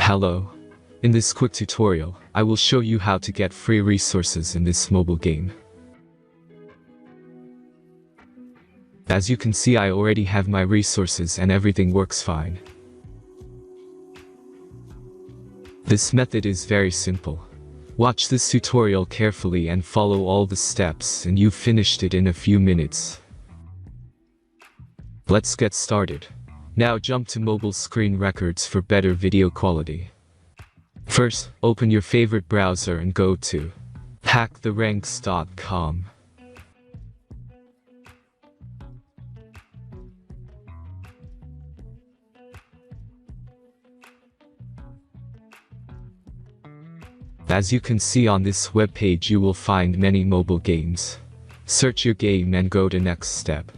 Hello. In this quick tutorial, I will show you how to get free resources in this mobile game. As you can see, I already have my resources and everything works fine. This method is very simple. Watch this tutorial carefully and follow all the steps and you've finished it in a few minutes. Let's get started. Now jump to mobile screen records for better video quality. First, open your favorite browser and go to hacktheranks.com. As you can see on this webpage, you will find many mobile games. Search your game and go to next step.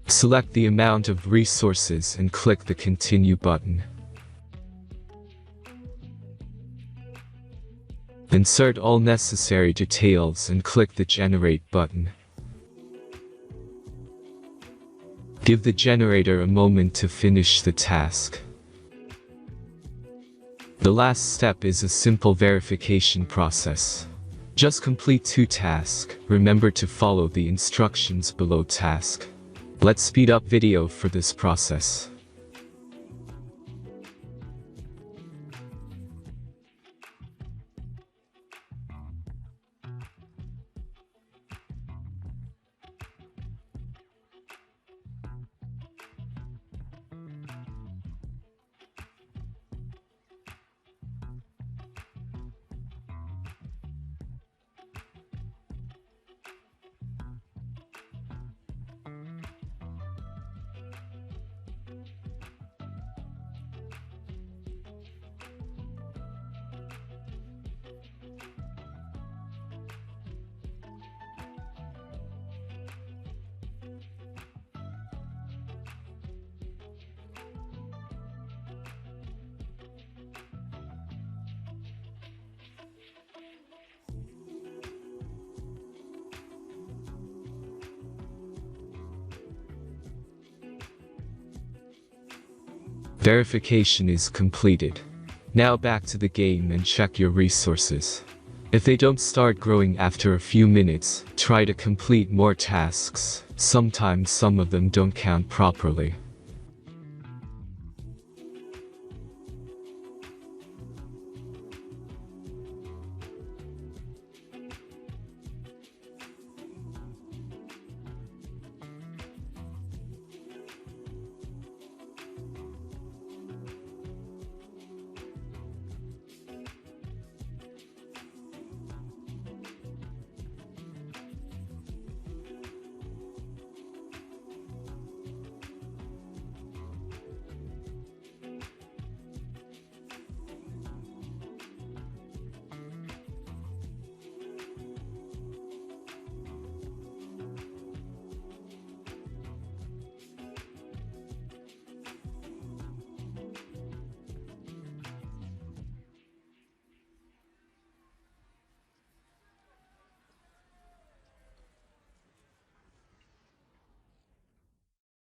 Select the amount of resources and click the Continue button. Insert all necessary details and click the Generate button. Give the generator a moment to finish the task. The last step is a simple verification process. Just complete 2 tasks. Remember to follow the instructions below task. Let's speed up video for this process. Verification is completed. Now back to the game and check your resources. If they don't start growing after a few minutes, try to complete more tasks. Sometimes some of them don't count properly.